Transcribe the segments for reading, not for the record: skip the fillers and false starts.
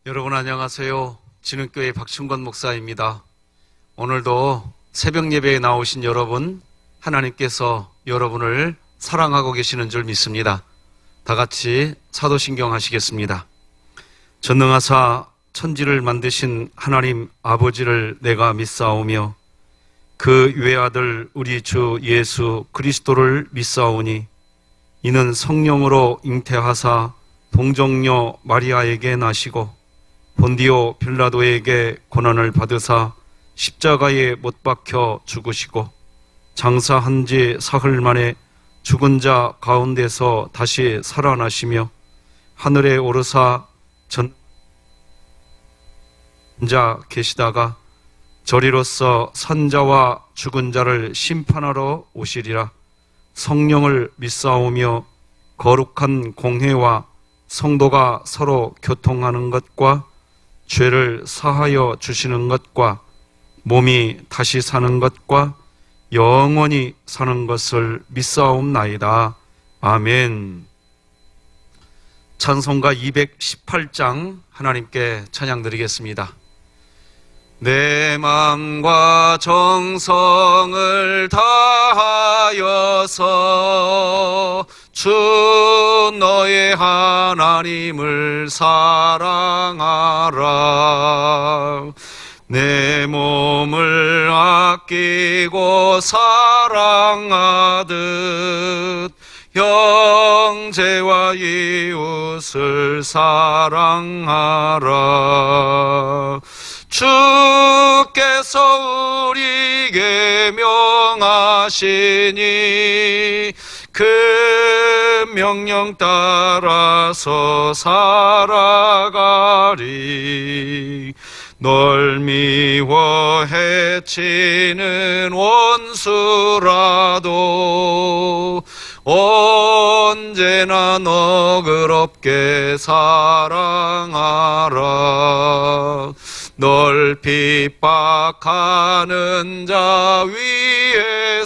여러분 안녕하세요. 진흥교회 박충건 목사입니다. 오늘도 새벽 예배에 나오신 여러분, 하나님께서 여러분을 사랑하고 계시는 줄 믿습니다. 다 같이 사도신경 하시겠습니다. 전능하사 천지를 만드신 하나님 아버지를 내가 믿사오며 그 외아들 우리 주 예수 그리스도를 믿사오니 이는 성령으로 잉태하사 동정녀 마리아에게 나시고 본디오 빌라도에게 고난을 받으사 십자가에 못 박혀 죽으시고 장사한 지 사흘 만에 죽은 자 가운데서 다시 살아나시며 하늘에 오르사 전자 계시다가 저리로서 산자와 죽은 자를 심판하러 오시리라. 성령을 믿사오며 거룩한 공회와 성도가 서로 교통하는 것과 죄를 사하여 주시는 것과 몸이 다시 사는 것과 영원히 사는 것을 믿사옵나이다. 아멘. 찬송가 218장 하나님께 찬양드리겠습니다. 내 마음과 정성을 다하여서 주 너의 하나님을 사랑하라. 내 몸을 아끼고 사랑하듯 형제와 이웃을 사랑하라. 주께서 우리에게 명하시니 그 명령 따라서 살아가리. 널 미워 해치는 원수라도 언제나 너그럽게 사랑하라. 널 핍박하는 자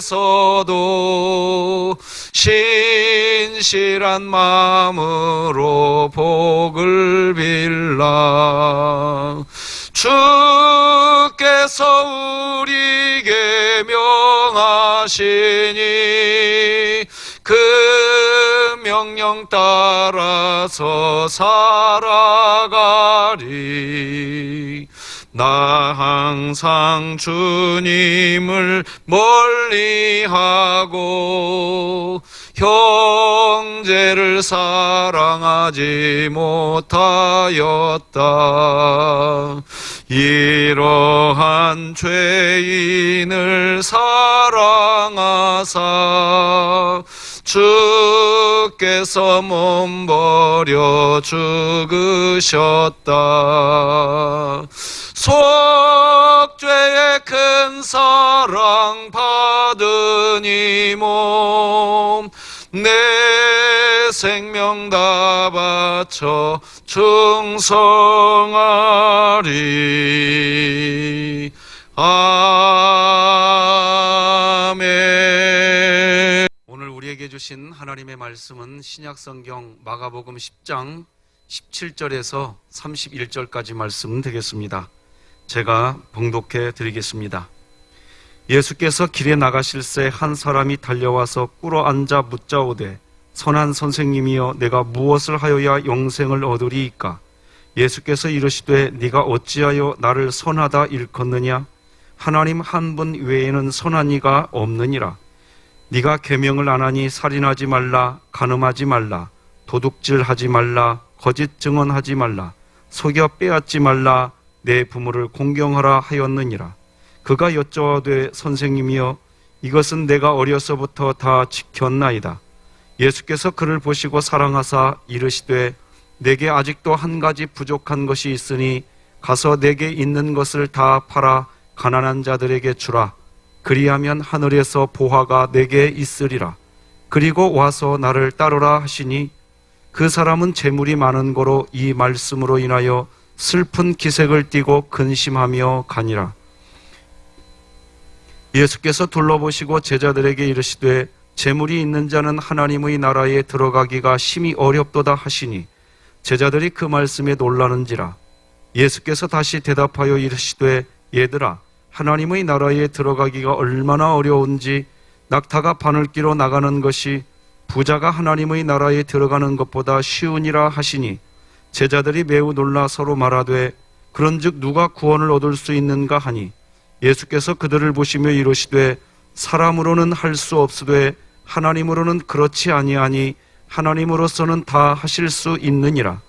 위에서도 신실한 마음으로 복을 빌라. 주께서 우리에게 명하시니 그 명령 따라서 살아가리. 나 항상 주님을 멀리하고 형제를 사랑하지 못하였다. 이러한 죄인을 사랑하사 주께서 몸 버려 죽으셨다. 속죄의 큰 사랑 받은 이 몸 내 생명 다 바쳐 충성하리. 아멘. 오늘 우리에게 주신 하나님의 말씀은 신약성경 마가복음 10장 17절에서 31절까지 말씀 되겠습니다. 제가 봉독해 드리겠습니다. 예수께서 길에 나가실새 한 사람이 달려와서 꿇어 앉아 묻자오되 선한 선생님이여 내가 무엇을 하여야 영생을 얻으리이까? 예수께서 이르시되 네가 어찌하여 나를 선하다 일컫느냐? 하나님 한 분 외에는 선한 이가 없느니라. 네가 계명을 안 하니 살인하지 말라, 간음하지 말라, 도둑질하지 말라, 거짓 증언하지 말라, 속여 빼앗지 말라, 내 부모를 공경하라 하였느니라. 그가 여쭤하되 선생님이여 이것은 내가 어려서부터 다 지켰나이다. 예수께서 그를 보시고 사랑하사 이르시되 내게 아직도 한 가지 부족한 것이 있으니 가서 내게 있는 것을 다 팔아 가난한 자들에게 주라. 그리하면 하늘에서 보화가 내게 있으리라. 그리고 와서 나를 따르라 하시니 그 사람은 재물이 많은 고로 이 말씀으로 인하여 슬픈 기색을 띠고 근심하며 가니라. 예수께서 둘러보시고 제자들에게 이르시되 재물이 있는 자는 하나님의 나라에 들어가기가 심히 어렵도다 하시니 제자들이 그 말씀에 놀라는지라. 예수께서 다시 대답하여 이르시되 얘들아, 하나님의 나라에 들어가기가 얼마나 어려운지 낙타가 바늘기로 나가는 것이 부자가 하나님의 나라에 들어가는 것보다 쉬우니라 하시니, 제자들이 매우 놀라 서로 말하되 그런즉 누가 구원을 얻을 수 있는가 하니, 예수께서 그들을 보시며 이르시되 사람으로는 할 수 없으되 하나님으로는 그렇지 아니하니 하나님으로서는 다 하실 수 있느니라.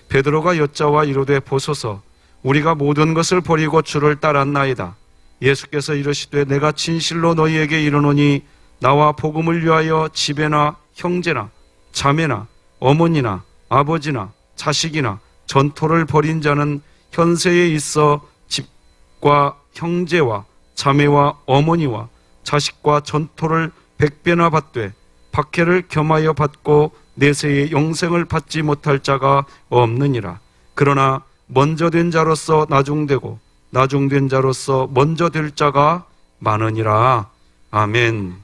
베드로가 여짜와 이르되 보소서, 우리가 모든 것을 버리고 주를 따랐나이다. 예수께서 이르시되 내가 진실로 너희에게 이르노니 나와 복음을 위하여 집에나 형제나 자매나 어머니나 아버지나 자식이나 전토를 벌인 자는 현세에 있어 집과 형제와 자매와 어머니와 자식과 전토를 100배나 받되 박해를 겸하여 받고 내세의 영생을 받지 못할 자가 없느니라. 그러나 먼저 된 자로서 나중되고 나중된 자로서 먼저 될 자가 많으니라. 아멘.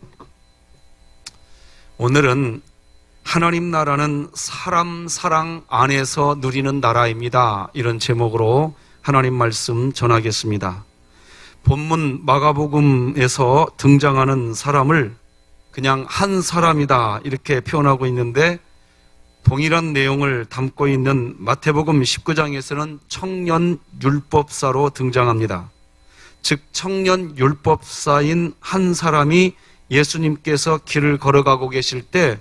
오늘은 하나님 나라는 사람 사랑 안에서 누리는 나라입니다. 이런 제목으로 하나님 말씀 전하겠습니다. 본문 마가복음에서 등장하는 사람을 그냥 한 사람이다 이렇게 표현하고 있는데, 동일한 내용을 담고 있는 마태복음 19장에서는 청년 율법사로 등장합니다. 즉 청년 율법사인 한 사람이 예수님께서 길을 걸어가고 계실 때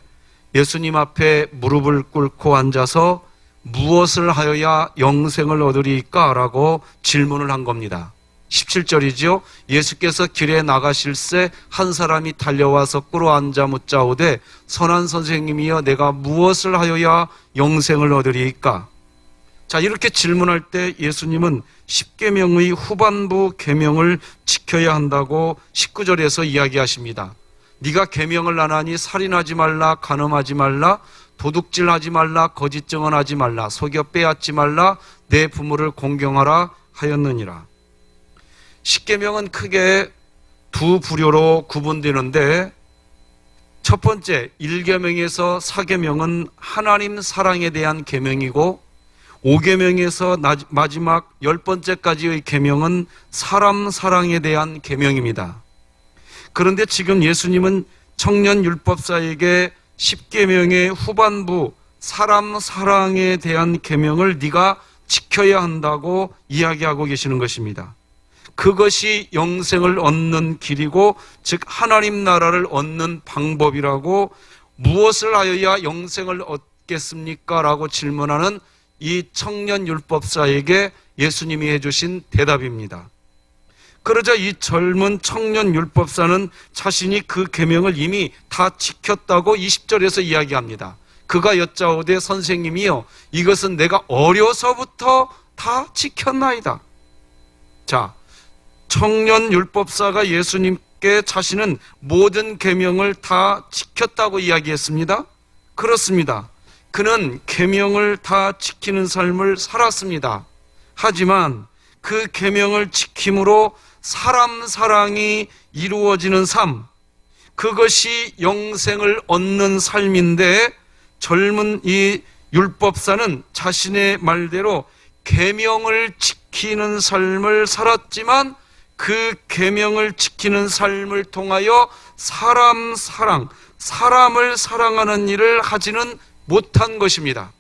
예수님 앞에 무릎을 꿇고 앉아서 무엇을 하여야 영생을 얻으리까? 라고 질문을 한 겁니다. 17절이죠. 예수께서 길에 나가실새 한 사람이 달려와서 꿇어 앉아 묻자오되 선한 선생님이여 내가 무엇을 하여야 영생을 얻으리까? 자, 이렇게 질문할 때 예수님은 10계명의 후반부 계명을 지켜야 한다고 19절에서 이야기하십니다. 네가 계명을 안 하니 살인하지 말라, 간음하지 말라, 도둑질하지 말라, 거짓 증언하지 말라, 속여 빼앗지 말라, 내 부모를 공경하라 하였느니라. 10계명은 크게 두 부류로 구분되는데, 첫 번째 1계명에서 4계명은 하나님 사랑에 대한 계명이고, 5계명에서 마지막 10번째까지의 계명은 사람 사랑에 대한 계명입니다. 그런데 지금 예수님은 청년 율법사에게 10계명의 후반부 사람 사랑에 대한 계명을 네가 지켜야 한다고 이야기하고 계시는 것입니다. 그것이 영생을 얻는 길이고, 즉 하나님 나라를 얻는 방법이라고, 무엇을 하여야 영생을 얻겠습니까? 라고 질문하는 이 청년 율법사에게 예수님이 해주신 대답입니다. 그러자 이 젊은 청년 율법사는 자신이 그 계명을 이미 다 지켰다고 20절에서 이야기합니다. 그가 여짜오되 선생님이여 이것은 내가 어려서부터 다 지켰나이다. 자, 청년 율법사가 예수님께 자신은 모든 계명을 다 지켰다고 이야기했습니다. 그렇습니다. 그는 계명을 다 지키는 삶을 살았습니다. 하지만 그 계명을 지킴으로 사람 사랑이 이루어지는 삶, 그것이 영생을 얻는 삶인데, 젊은 이 율법사는 자신의 말대로 계명을 지키는 삶을 살았지만 그 계명을 지키는 삶을 통하여 사람 사랑, 사람을 사랑하는 일을 하지는 못한 것입니다.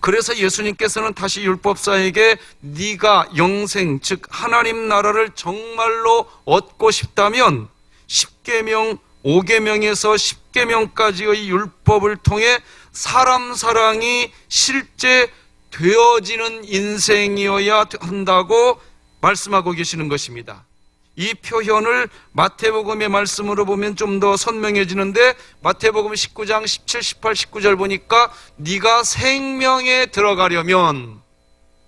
그래서 예수님께서는 다시 율법사에게 네가 영생, 즉 하나님 나라를 정말로 얻고 싶다면 10계명, 5계명에서 10계명까지의 율법을 통해 사람 사랑이 실제 되어지는 인생이어야 한다고 말씀하고 계시는 것입니다. 이 표현을 마태복음의 말씀으로 보면 좀 더 선명해지는데, 마태복음 19장 17, 18, 19절 보니까 네가 생명에 들어가려면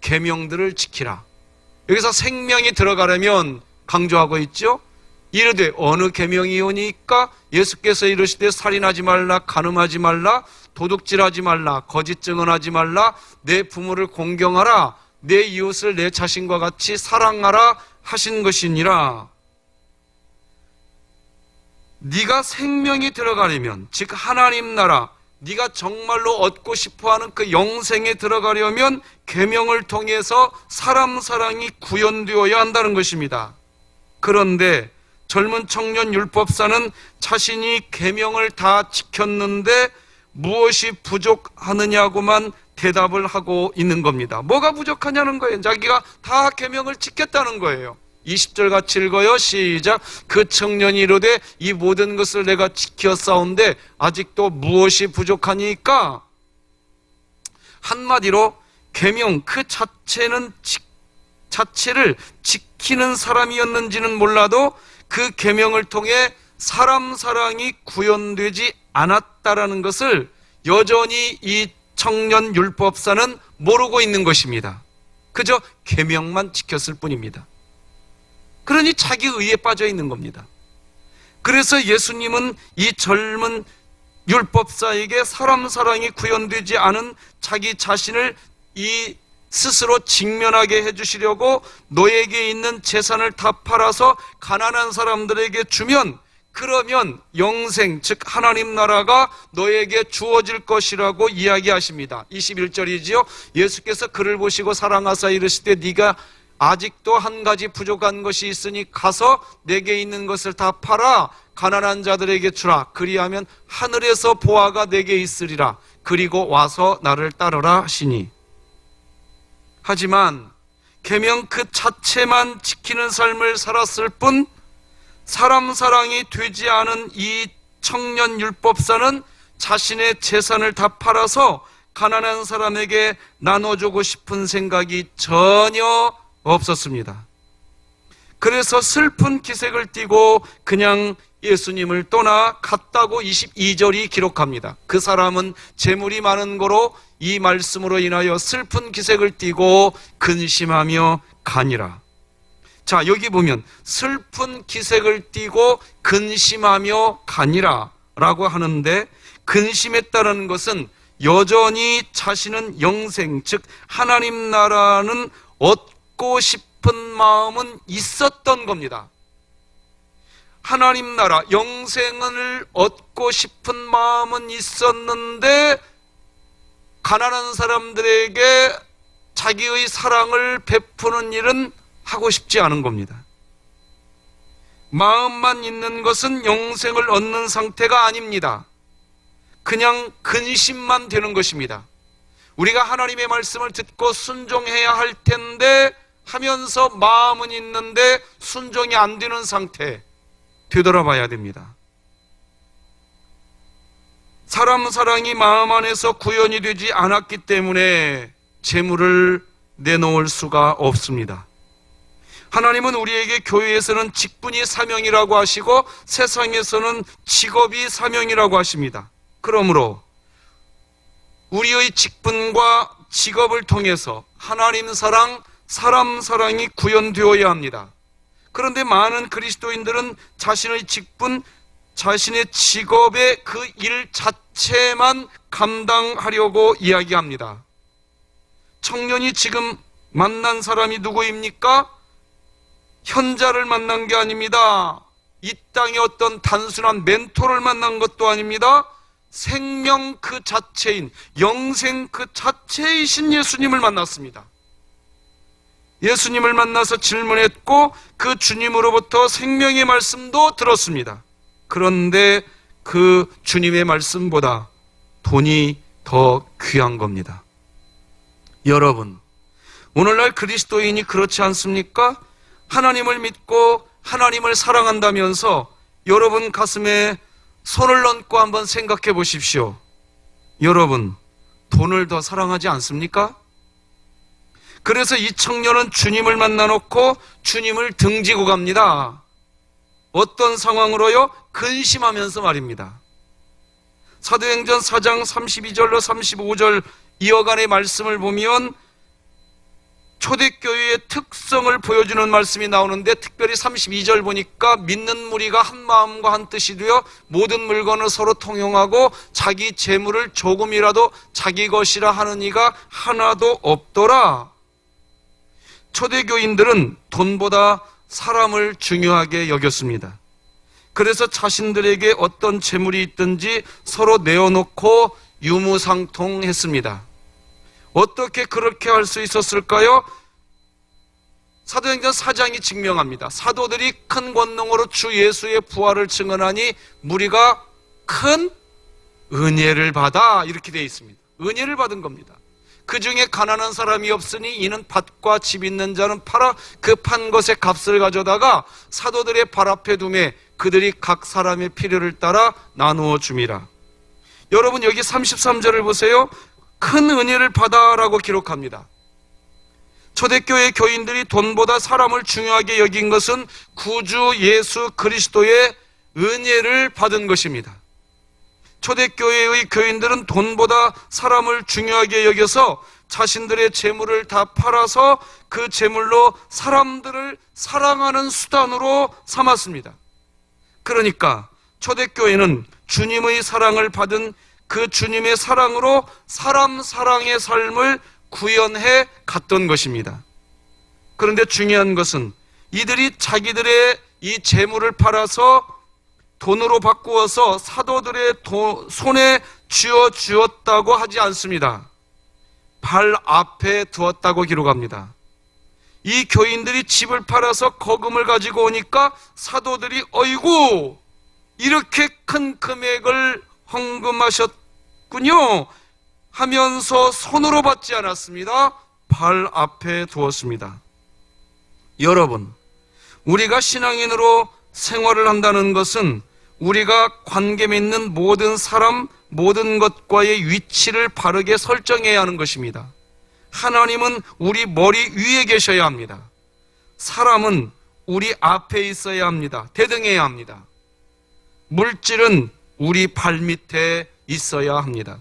계명들을 지키라. 여기서 생명이 들어가려면 강조하고 있죠. 이르되 어느 계명이오니까? 예수께서 이르시되 살인하지 말라, 간음하지 말라, 도둑질하지 말라, 거짓 증언하지 말라, 내 부모를 공경하라, 내 이웃을 내 자신과 같이 사랑하라 하신 것이니라. 네가 생명이 들어가려면, 즉 하나님 나라, 네가 정말로 얻고 싶어하는 그 영생에 들어가려면 계명을 통해서 사람 사랑이 구현되어야 한다는 것입니다. 그런데 젊은 청년 율법사는 자신이 계명을 다 지켰는데 무엇이 부족하느냐고만 대답을 하고 있는 겁니다. 뭐가 부족하냐는 거예요. 자기가 다 계명을 지켰다는 거예요. 20절 같이 읽어요. 시작. 그 청년이 이르되 이 모든 것을 내가 지켰사온데 아직도 무엇이 부족하니까? 한마디로 계명 그 자체를 지키는 사람이었는지는 몰라도 그 계명을 통해 사람 사랑이 구현되지 않았다라는 것을 여전히 이 청년 율법사는 모르고 있는 것입니다. 그저 계명만 지켰을 뿐입니다. 그러니 자기 의에 빠져 있는 겁니다. 그래서 예수님은 이 젊은 율법사에게 사람 사랑이 구현되지 않은 자기 자신을 스스로 직면하게 해주시려고 너에게 있는 재산을 다 팔아서 가난한 사람들에게 주면 그러면 영생 즉 하나님 나라가 너에게 주어질 것이라고 이야기하십니다. 21절이지요. 예수께서 그를 보시고 사랑하사 이르시되 네가 아직도 한 가지 부족한 것이 있으니 가서 내게 있는 것을 다 팔아 가난한 자들에게 주라. 그리하면 하늘에서 보화가 내게 있으리라. 그리고 와서 나를 따르라 하시니. 하지만 계명 그 자체만 지키는 삶을 살았을 뿐 사람 사랑이 되지 않은 이 청년 율법사는 자신의 재산을 다 팔아서 가난한 사람에게 나눠주고 싶은 생각이 전혀 없었습니다. 그래서 슬픈 기색을 띠고 그냥 예수님을 떠나 갔다고 22절이 기록합니다. 그 사람은 재물이 많은 거로 이 말씀으로 인하여 슬픈 기색을 띠고 근심하며 가니라. 자, 여기 보면 슬픈 기색을 띠고 근심하며 가니라 라고 하는데, 근심했다는 것은 여전히 자신은 영생 즉 하나님 나라는 얻고 싶은 마음은 있었던 겁니다. 하나님 나라 영생을 얻고 싶은 마음은 있었는데 가난한 사람들에게 자기의 사랑을 베푸는 일은 하고 싶지 않은 겁니다. 마음만 있는 것은 영생을 얻는 상태가 아닙니다. 그냥 근심만 되는 것입니다. 우리가 하나님의 말씀을 듣고 순종해야 할 텐데 하면서 마음은 있는데 순종이 안 되는 상태, 되돌아봐야 됩니다. 사람 사랑이 마음 안에서 구현이 되지 않았기 때문에 재물을 내놓을 수가 없습니다. 하나님은 우리에게 교회에서는 직분이 사명이라고 하시고 세상에서는 직업이 사명이라고 하십니다. 그러므로 우리의 직분과 직업을 통해서 하나님 사랑, 사람 사랑이 구현되어야 합니다. 그런데 많은 그리스도인들은 자신의 직분, 자신의 직업의 그 일 자체만 감당하려고 이야기합니다. 청년이 지금 만난 사람이 누구입니까? 현자를 만난 게 아닙니다. 이 땅의 어떤 단순한 멘토를 만난 것도 아닙니다. 생명 그 자체인, 영생 그 자체이신 예수님을 만났습니다. 예수님을 만나서 질문했고 그 주님으로부터 생명의 말씀도 들었습니다. 그런데 그 주님의 말씀보다 돈이 더 귀한 겁니다. 여러분, 오늘날 그리스도인이 그렇지 않습니까? 하나님을 믿고 하나님을 사랑한다면서 여러분 가슴에 손을 얹고 한번 생각해 보십시오. 여러분, 돈을 더 사랑하지 않습니까? 그래서 이 청년은 주님을 만나놓고 주님을 등지고 갑니다. 어떤 상황으로요? 근심하면서 말입니다. 사도행전 4장 32절로 35절 이어간의 말씀을 보면 초대교회의 특성을 보여주는 말씀이 나오는데, 특별히 32절 보니까 믿는 무리가 한 마음과 한 뜻이 되어 모든 물건을 서로 통용하고 자기 재물을 조금이라도 자기 것이라 하는 이가 하나도 없더라. 초대교인들은 돈보다 사람을 중요하게 여겼습니다. 그래서 자신들에게 어떤 재물이 있든지 서로 내어놓고 유무상통했습니다. 어떻게 그렇게 할 수 있었을까요? 사도행전 4장이 증명합니다. 사도들이 큰 권능으로 주 예수의 부활을 증언하니 무리가 큰 은혜를 받아, 이렇게 되어 있습니다. 은혜를 받은 겁니다. 그 중에 가난한 사람이 없으니 이는 밭과 집 있는 자는 팔아 그 판 것의 값을 가져다가 사도들의 발 앞에 두매 그들이 각 사람의 필요를 따라 나누어 줌이라. 여러분, 여기 33절을 보세요. 큰 은혜를 받아라고 기록합니다. 초대교회 교인들이 돈보다 사람을 중요하게 여긴 것은 구주 예수 그리스도의 은혜를 받은 것입니다. 초대교회의 교인들은 돈보다 사람을 중요하게 여겨서 자신들의 재물을 다 팔아서 그 재물로 사람들을 사랑하는 수단으로 삼았습니다. 그러니까 초대교회는 주님의 사랑을 받은 그 주님의 사랑으로 사람 사랑의 삶을 구현해 갔던 것입니다. 그런데 중요한 것은 이들이 자기들의 이 재물을 팔아서 돈으로 바꾸어서 사도들의 손에 쥐어 주었다고 하지 않습니다. 발 앞에 두었다고 기록합니다. 이 교인들이 집을 팔아서 거금을 가지고 오니까 사도들이 어이구, 이렇게 큰 금액을 헌금하셨군요 하면서 손으로 받지 않았습니다. 발 앞에 두었습니다. 여러분, 우리가 신앙인으로 생활을 한다는 것은 우리가 관계 맺는 모든 사람, 모든 것과의 위치를 바르게 설정해야 하는 것입니다. 하나님은 우리 머리 위에 계셔야 합니다. 사람은 우리 앞에 있어야 합니다. 대등해야 합니다. 물질은 우리 발 밑에 있어야 합니다.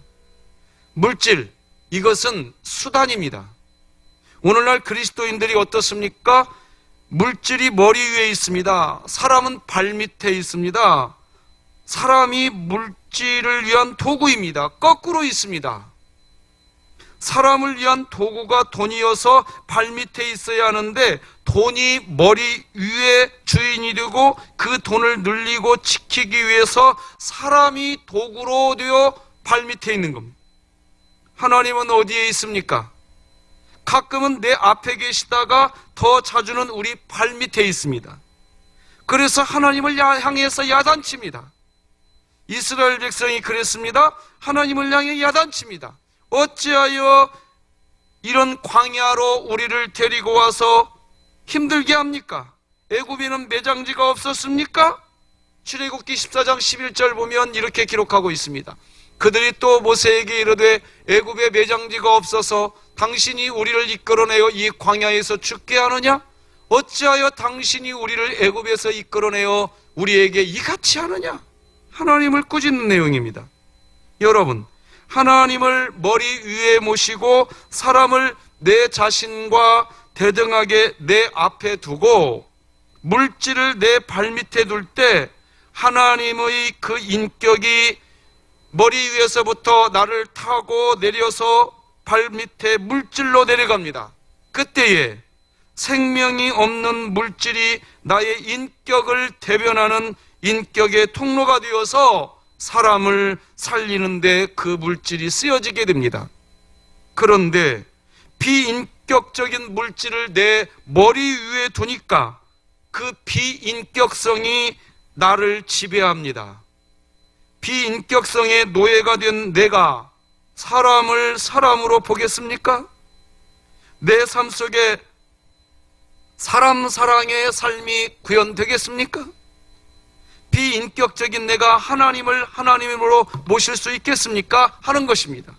물질, 이것은 수단입니다. 오늘날 그리스도인들이 어떻습니까? 물질이 머리 위에 있습니다. 사람은 발 밑에 있습니다. 사람이 물질을 위한 도구입니다. 거꾸로 있습니다. 사람을 위한 도구가 돈이어서 발 밑에 있어야 하는데 돈이 머리 위에 주인이 되고 그 돈을 늘리고 지키기 위해서 사람이 도구로 되어 발 밑에 있는 겁니다. 하나님은 어디에 있습니까? 가끔은 내 앞에 계시다가 더 자주는 우리 발 밑에 있습니다. 그래서 하나님을 향해서 야단칩니다. 이스라엘 백성이 그랬습니다. 하나님을 향해 야단칩니다. 어찌하여 이런 광야로 우리를 데리고 와서 힘들게 합니까? 애굽에는 매장지가 없었습니까? 출애굽기 14장 11절 보면 이렇게 기록하고 있습니다. 그들이 또 모세에게 이르되 애굽에 매장지가 없어서 당신이 우리를 이끌어내어 이 광야에서 죽게 하느냐? 어찌하여 당신이 우리를 애굽에서 이끌어내어 우리에게 이같이 하느냐? 하나님을 꾸짖는 내용입니다. 여러분, 하나님을 머리 위에 모시고 사람을 내 자신과 대등하게 내 앞에 두고 물질을 내 발밑에 둘 때 하나님의 그 인격이 머리 위에서부터 나를 타고 내려서 발밑에 물질로 내려갑니다. 그때에 생명이 없는 물질이 나의 인격을 대변하는 인격의 통로가 되어서 사람을 살리는데 그 물질이 쓰여지게 됩니다. 그런데 비인격적인 물질을 내 머리 위에 두니까 그 비인격성이 나를 지배합니다. 비인격성의 노예가 된 내가 사람을 사람으로 보겠습니까? 내 삶 속에 사람 사랑의 삶이 구현되겠습니까? 비인격적인 내가 하나님을 하나님으로 모실 수 있겠습니까? 하는 것입니다.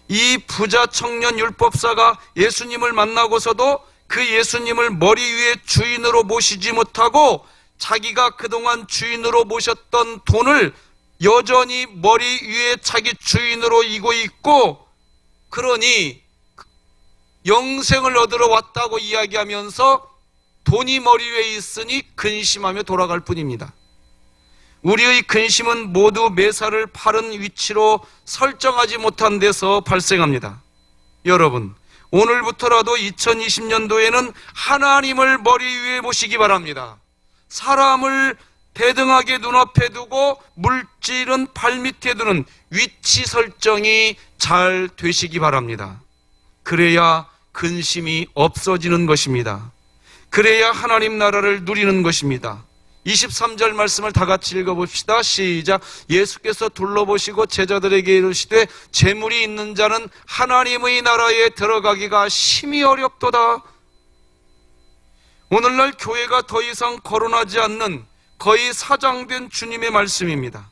이 부자 청년 율법사가 예수님을 만나고서도 그 예수님을 머리 위에 주인으로 모시지 못하고 자기가 그동안 주인으로 모셨던 돈을 여전히 머리 위에 자기 주인으로 이고 있고, 그러니 영생을 얻으러 왔다고 이야기하면서 돈이 머리 위에 있으니 근심하며 돌아갈 뿐입니다. 우리의 근심은 모두 매사를 바른 위치로 설정하지 못한 데서 발생합니다. 여러분, 오늘부터라도 2020년도에는 하나님을 머리 위에 모시기 바랍니다. 사람을 대등하게 눈앞에 두고 물질은 발밑에 두는 위치 설정이 잘 되시기 바랍니다. 그래야 근심이 없어지는 것입니다. 그래야 하나님 나라를 누리는 것입니다. 23절 말씀을 다 같이 읽어봅시다. 시작. 예수께서 둘러보시고 제자들에게 이르시되 재물이 있는 자는 하나님의 나라에 들어가기가 심히 어렵도다. 오늘날 교회가 더 이상 거론하지 않는 거의 사장된 주님의 말씀입니다.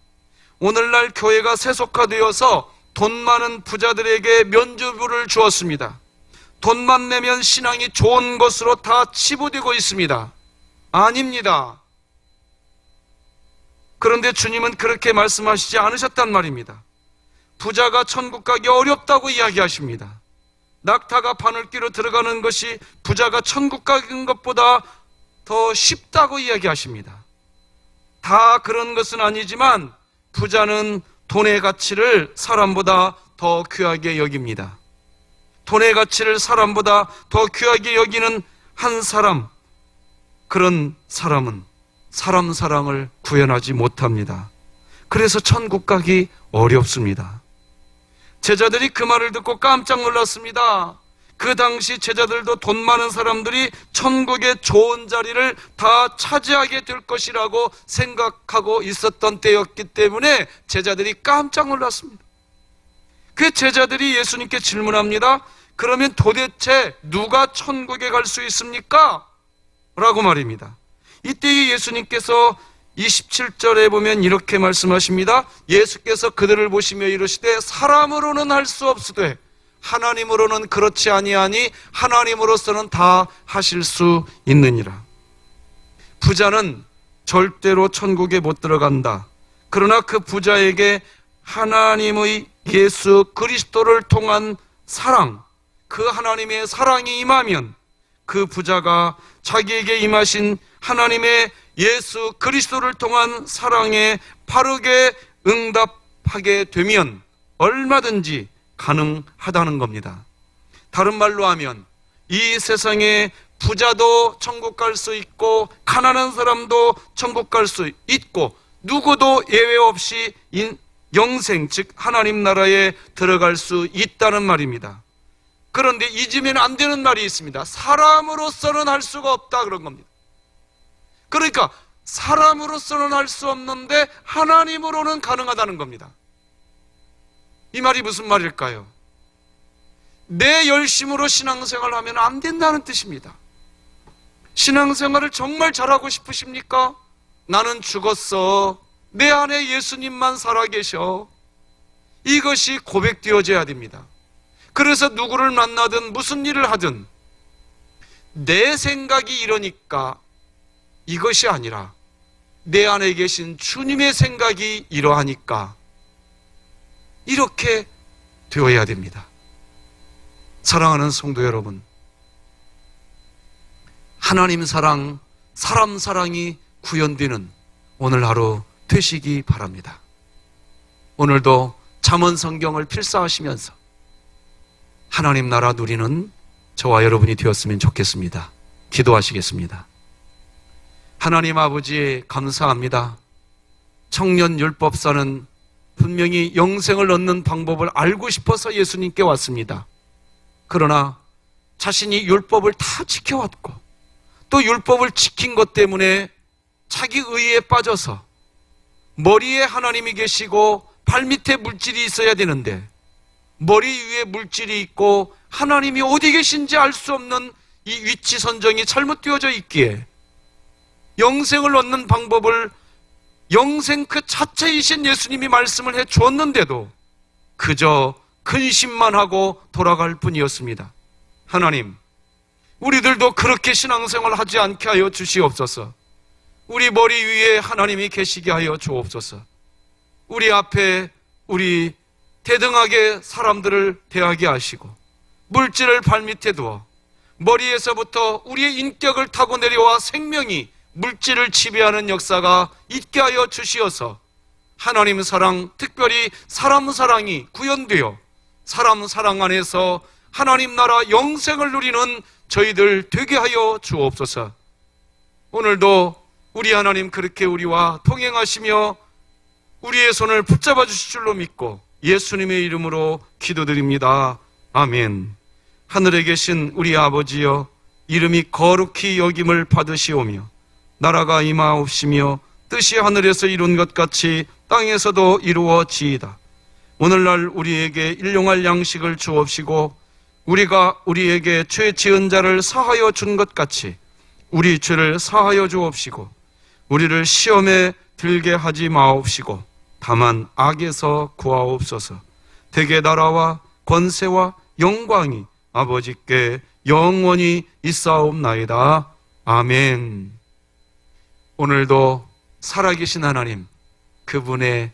오늘날 교회가 세속화되어서 돈 많은 부자들에게 면죄부를 주었습니다. 돈만 내면 신앙이 좋은 것으로 다 치부되고 있습니다. 아닙니다. 그런데 주님은 그렇게 말씀하시지 않으셨단 말입니다. 부자가 천국 가기 어렵다고 이야기하십니다. 낙타가 바늘귀로 들어가는 것이 부자가 천국 가는 것보다 더 쉽다고 이야기하십니다. 다 그런 것은 아니지만 부자는 돈의 가치를 사람보다 더 귀하게 여깁니다. 돈의 가치를 사람보다 더 귀하게 여기는 한 사람, 그런 사람은 사람 사랑을 구현하지 못합니다. 그래서 천국 가기 어렵습니다. 제자들이 그 말을 듣고 깜짝 놀랐습니다. 그 당시 제자들도 돈 많은 사람들이 천국의 좋은 자리를 다 차지하게 될 것이라고 생각하고 있었던 때였기 때문에 제자들이 깜짝 놀랐습니다. 그 제자들이 예수님께 질문합니다. 그러면 도대체 누가 천국에 갈 수 있습니까? 라고 말입니다. 이때 예수님께서 27절에 보면 이렇게 말씀하십니다. 예수께서 그들을 보시며 이르시되 사람으로는 할 수 없으되 하나님으로는 그렇지 아니하니 하나님으로서는 다 하실 수 있느니라. 부자는 절대로 천국에 못 들어간다. 그러나 그 부자에게 하나님의 예수 그리스도를 통한 사랑, 그 하나님의 사랑이 임하면 그 부자가 자기에게 임하신 하나님의 예수 그리스도를 통한 사랑에 바르게 응답하게 되면 얼마든지 가능하다는 겁니다. 다른 말로 하면 이 세상에 부자도 천국 갈 수 있고 가난한 사람도 천국 갈 수 있고 누구도 예외 없이 영생, 즉 하나님 나라에 들어갈 수 있다는 말입니다. 그런데 잊으면 안 되는 말이 있습니다. 사람으로서는 할 수가 없다, 그런 겁니다. 그러니까 사람으로서는 할 수 없는데 하나님으로는 가능하다는 겁니다. 이 말이 무슨 말일까요? 내 열심으로 신앙생활을 하면 안 된다는 뜻입니다. 신앙생활을 정말 잘하고 싶으십니까? 나는 죽었어. 내 안에 예수님만 살아계셔. 이것이 고백되어져야 됩니다. 그래서 누구를 만나든 무슨 일을 하든 내 생각이 이러니까 이것이 아니라 내 안에 계신 주님의 생각이 이러하니까 이렇게 되어야 됩니다. 사랑하는 성도 여러분, 하나님 사랑, 사람 사랑이 구현되는 오늘 하루 되시기 바랍니다. 오늘도 잠언 성경을 필사하시면서 하나님 나라 누리는 저와 여러분이 되었으면 좋겠습니다. 기도하시겠습니다. 하나님 아버지 감사합니다. 청년 율법사는 분명히 영생을 얻는 방법을 알고 싶어서 예수님께 왔습니다. 그러나 자신이 율법을 다 지켜왔고 또 율법을 지킨 것 때문에 자기 의에 빠져서 머리에 하나님이 계시고 발밑에 물질이 있어야 되는데 머리 위에 물질이 있고 하나님이 어디 계신지 알 수 없는 이 위치 선정이 잘못되어져 있기에 영생을 얻는 방법을 영생 그 자체이신 예수님이 말씀을 해 주었는데도 그저 근심만 하고 돌아갈 뿐이었습니다. 하나님, 우리들도 그렇게 신앙생활 하지 않게 하여 주시옵소서. 우리 머리 위에 하나님이 계시게 하여 주옵소서. 우리 앞에 우리 대등하게 사람들을 대하게 하시고 물질을 발밑에 두어 머리에서부터 우리의 인격을 타고 내려와 생명이 물질을 지배하는 역사가 있게 하여 주시어서 하나님 사랑, 특별히 사람 사랑이 구현되어 사람 사랑 안에서 하나님 나라 영생을 누리는 저희들 되게 하여 주옵소서. 오늘도 우리 하나님 그렇게 우리와 동행하시며 우리의 손을 붙잡아 주실 줄로 믿고 예수님의 이름으로 기도드립니다. 아멘. 하늘에 계신 우리 아버지여, 이름이 거룩히 여김을 받으시오며 나라가 임하옵시며 뜻이 하늘에서 이룬 것 같이 땅에서도 이루어지이다. 오늘날 우리에게 일용할 양식을 주옵시고 우리가 우리에게 죄 지은 자를 사하여 준 것 같이 우리 죄를 사하여 주옵시고 우리를 시험에 들게 하지 마옵시고 다만 악에서 구하옵소서. 대개 나라와 권세와 영광이 아버지께 영원히 있사옵나이다. 아멘. 오늘도 살아계신 하나님, 그분의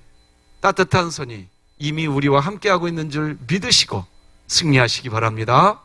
따뜻한 손이 이미 우리와 함께하고 있는 줄 믿으시고 승리하시기 바랍니다.